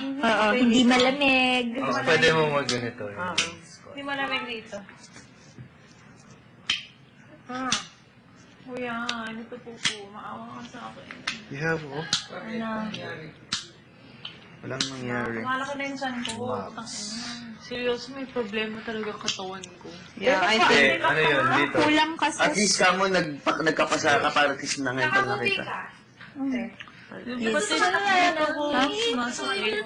Oo, hindi malamig. Pwede mo mag-ganito. Hindi malamig dito. Kuya, ito po. Maawa ka sa akin. You have, oh? Ano? Walang nangyari. Malaki na yung chan ko. Seryoso, may problema talaga katawan ko. Yeah, I think... Ano yun, dito? Kulang kasi. At least ka mo nagkapasa ka para at least na ngayon ka nakita. Pati na yan ako. Masakit.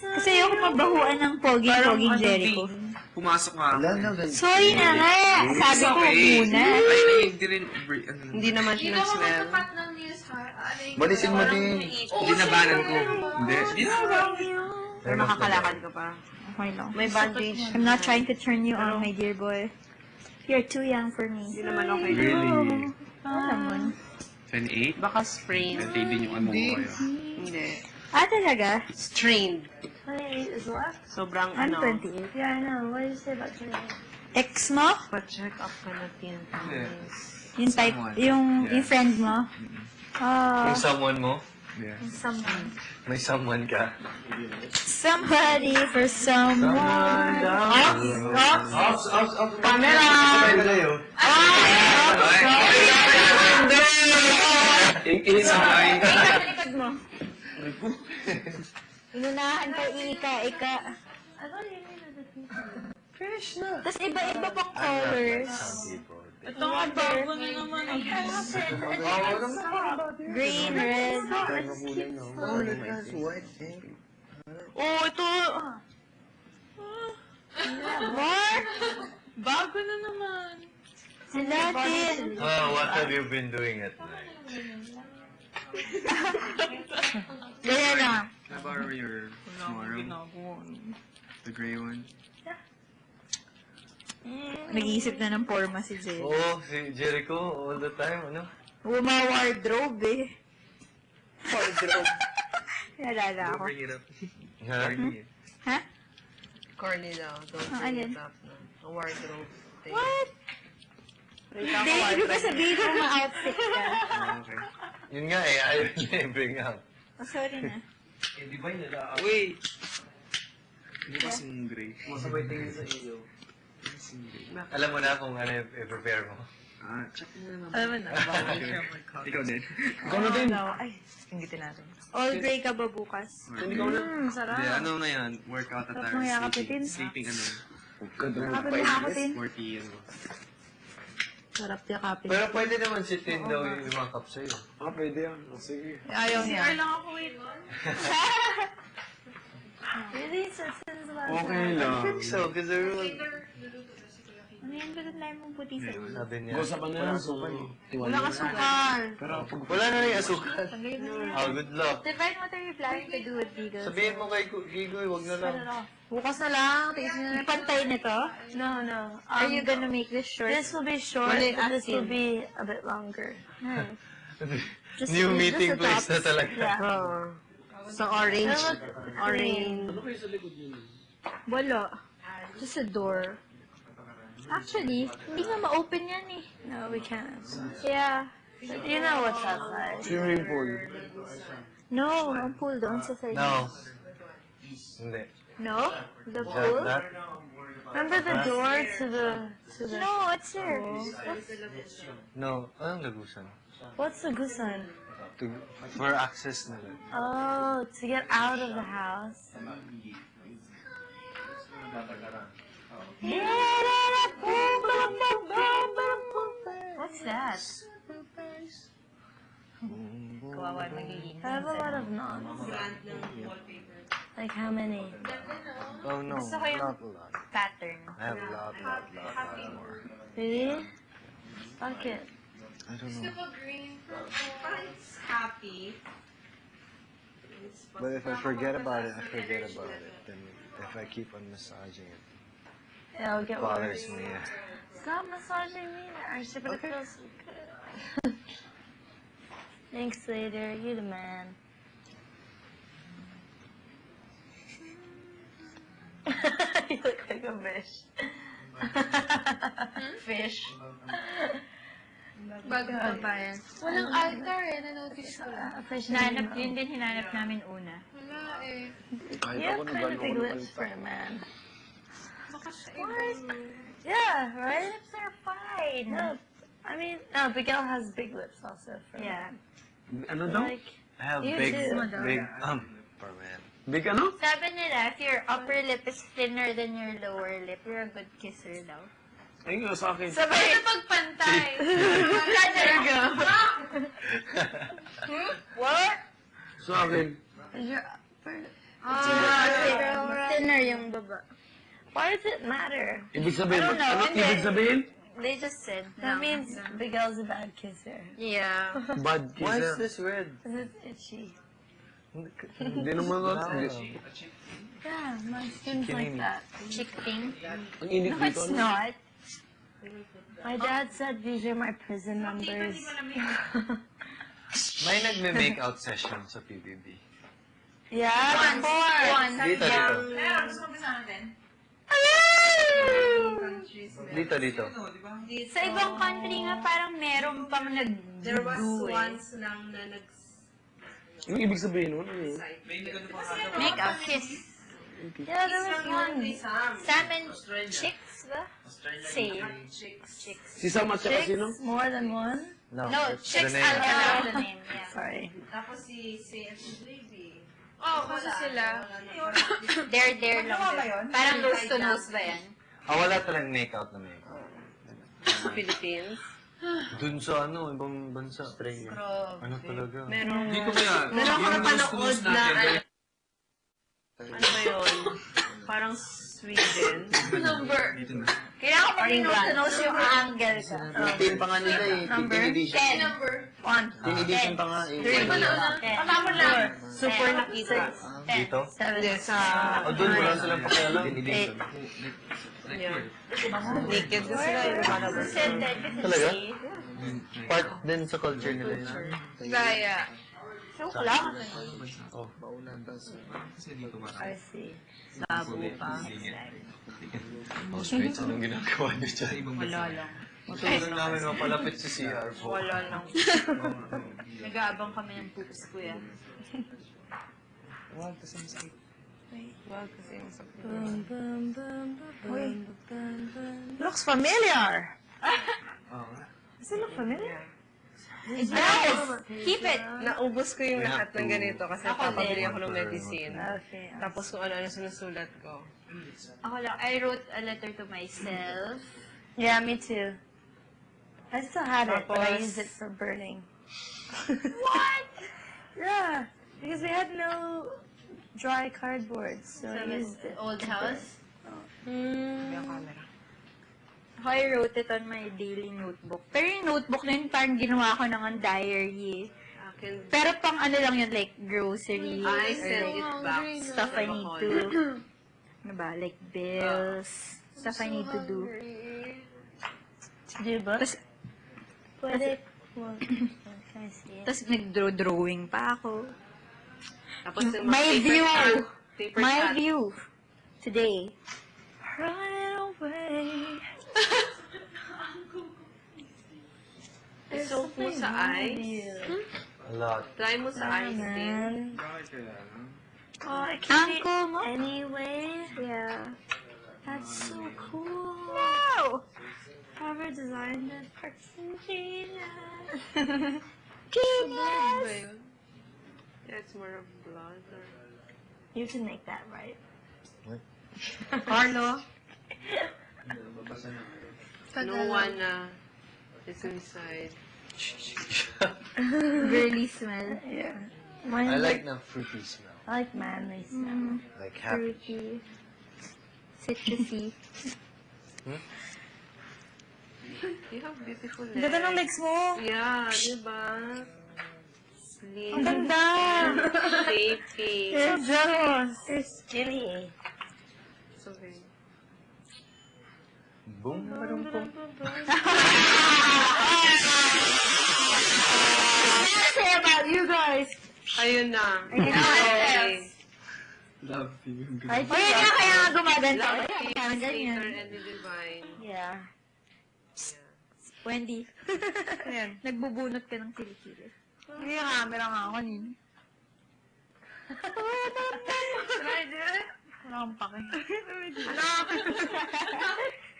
Kasi yung mabahuan ng poging Jericho. Pumasok nga. Wala na, ganyan. Sorry na nga. Sabi ko muna. Ay, hindi rin. Hindi naman siya nag-smell. Balisin mo din. Dinabanan ko. Hindi. Pero nakakalakad ka pa. Okay lang. May bandage. I'm not trying to turn you on, my dear boy. You're too young for me. Hindi naman okay. Really? Naman. 28? Baka sprain. 28 din yung ano ko kayo. Hindi. Talaga? Strained. 28 is what? Sobrang I'm ano. 28. Yeah, I know. What did you say about 28? Ex mo? Pa-check up ka na tinatawis. Yung type, yung friend mo? Yung someone mo? Yeah. Someone. May someone ka? Somebody for someone. Camera! Inside. Likod mo. Inunahan ka, ika. Tapos iba-iba pang colors. Ito nga, bago na naman. Green, red. Oh, ito. More? Bago na naman. Sila din. Oh, what have you been doing at night? Ganyan na. Can I borrow your tomorrow? Ginagawa. The gray one? Nag-iisip na ng forma si Jay. Oo, si Jericho, all the time, ano? Mga wardrobe eh. Wardrobe. Nalala ako. Bring it up. Ha? Ha? Corny daw. Don't Ah, bring alin? it up. No. A wardrobe thing. What? Rita Hindi, ibig ko sabihin kung ma-outfit ka. Okay. Yun nga eh, ayaw niya i-bring up. Oh, sorry na. Wait! Bukas yung gray. Masabay tingin sa iyo. Alam mo na kung ano yung i-prepare mo. Check mo na naman. Alam mo na. Bawal siya mag-cut. Ikaw din. Ikaw na din. Ay, hingitin natin. All gray ka ba bukas? Sarap. Hindi, ano na yan? Workout attire. Tapos yakapin. Sleeping ano? Kapit mo ako din. 40 ano. Sarap yakapin. Pero pwede naman sitin daw yung lumakap sa'yo. Pwede yan. Sige. Ayaw niya. lang ako wait. Really? So, since last Okay lang. So, because everyone... Ano yan? Ganun lang mong puti sa ulo. Sabi niya. Usapan na lang. So, Wala ka sukal. Pero pag Wala na rin asukal. Tanggalin mo na. Oh, good luck. Divine, what are you planning to do with Vigo? Sabihin mo kay Gigoy, wag na lang. Bukas na lang. Tiis na lang. Pantay nito? No, no. Are you gonna make this short? This will be short. Wala, This will asin. be a bit longer. Just- New just meeting the place na tops. talaga. Yeah. So, orange. Orange. Wala. Just a door. Actually, hindi nga ma-open yan eh. No, we can't. Yeah. You know what's outside. swimming pool. No, ang pool doon sa side. No. Hindi. No? The That, pool? that, Remember the door to the No, it's there. no. Anong lagusan? what's the gusan? For access nila. Oh, to get out of the house. What's that? Kawawa magiging. I have a lot of knots. Like how many? Oh no, Gusto ko yung not a lot. pattern. I have a lot more. Really? Fuck it. I don't know. But if I forget about it, I forget about it. Then if I keep on massaging it, It'll get worse. bothers me. Yeah. Stop massaging me. Actually, but it feels so good. Thanks, later. You're the man. You look like a fish. Fish. Bago pa ba yan? Walang altar eh, na-notice ko. Fish Hinanap, yun din hinanap namin una. Wala eh. Kahit You ako have na kind of gano'n big ako lips for napalpak. a man. Yeah, right? Lips are fine. No, I mean, no, Miguel has big lips also for a Yeah. man. Ano daw? Like, I have You big, too. big, for man. Big ano? Sabi nila, if your upper lip is thinner than your lower lip, you're a good kisser daw. Ayun nga sa akin. Sabay na pagpantay. There you go. What? Sa akin. is your upper lip? Thinner yung baba. Why does it matter? Ibig sabihin, I don't know, ano hindi. ibig sabihin? They just said. That means Miguel's a bad kisser. Yeah. Bad Why is kisser. this red? Because it's itchy. Hindi naman ako. Yeah, my skin's like that. Chick thing. Ang init No, dito. it's ano? not. My dad said these are my prison numbers. May nagme-make out session sa PBB. Yeah, of course. Once. Dito, dito. Dito, dito. Sa ibang country nga, parang meron pang There was nag-do eh. once lang na Yung ibig sabihin nun, ano yun? Make a kiss. Yeah, there was one. Salmon chicks ba? Say. Chicks. Si Sam at saka sino? Chicks, more than one. No, it's the chicks name. Alcala the name. Yeah. Sorry. Tapos si baby. Oh, kasi sila. There lang din. Parang nose to nose ba yan? Wala talang make out na make out. Philippines. Dun sa ano, ibang bansa. Ano talaga? Meron. Dito kaya. Meron ako napanood na natin. ano ba yun? Parang Sweden. Number. Dito na. Kailangan mo rin nose to nose yung angle ka. Team pa nga nila eh. Number? Team edition. 10. One. Team edition pa nga eh. Tama mo lang. Super nakita. Dito? Seven. Hindi, sa O dun, wala silang pakialam. Eight. yun. Naked na sila. Yung lumalabas. Talaga? Part din sa culture nila yun. Gaya. Joke lang. Oh. Kasi dito I marami. see. Labo pa. Oh, straight. Anong ginagawa niyo dyan? Sa ibang bansa. Matulog namin mapalapit sa CR po. Wala lang. Nag-aabang kami ng poops, kuya. Wag kasi yung sakit. Boom, boom, boom, boom, boom, boom. Looks familiar. Does it look familiar? It does! Keep it! Naubos ko yung lahat ng ganito kasi papabili ako ng medicine. Okay. Tapos kung ano-ano sinusulat ko. Ako lang, I wrote a letter to myself. Yeah, me too. I still had it, but I Tapos- used it for burning. What? Yeah, because we had no dry cardboard, so I used it. Old house. Yung camera. I wrote it on my daily notebook. Pero yung notebook na yun, parang ginawa ko ng diary. Akin. Pero pang ano lang yun, like groceries. I or sent like it back. stuff I need to, ano ba, like bills, stuff I need to do. Do you book? Tapos, Put it. Well, can I see it? tapos nag-drawing pa ako. Tapos yung My paper view! cut. Paper My cut. view! Today. Running away. Soak mo sa eyes. A lot. Try mo sa eyes din. Man. Bakit kaya? no? Oh, I can Uncle mo? anyway. Yeah. That's so cool. Wow! Whoever designed it, Argentina. Blood ba yun? Yeah, it's more of blood. Or... You can make that right. Carlo? No one is inside. Girly smell. Yeah. I Mine like the fruity smell. I like manly smell. Like happy. Fruity. Citrusy. You have beautiful Ang ganda ng legs. legs mo. Yeah, diba? Slim. Ang ganda. Shapy. You're jealous. You're skinny. It's okay. Boom. Say about you guys. Ayun na. Okay. Love you. I O yun nga, kaya nga gumaganda. Love, Kaya peace, nga ganyan. Creator, and the divine. Yeah. Wendy, Ayan. nagbubunot ka ng kilikili. Hindi yung camera nga ako kanina. Try this. kang pake.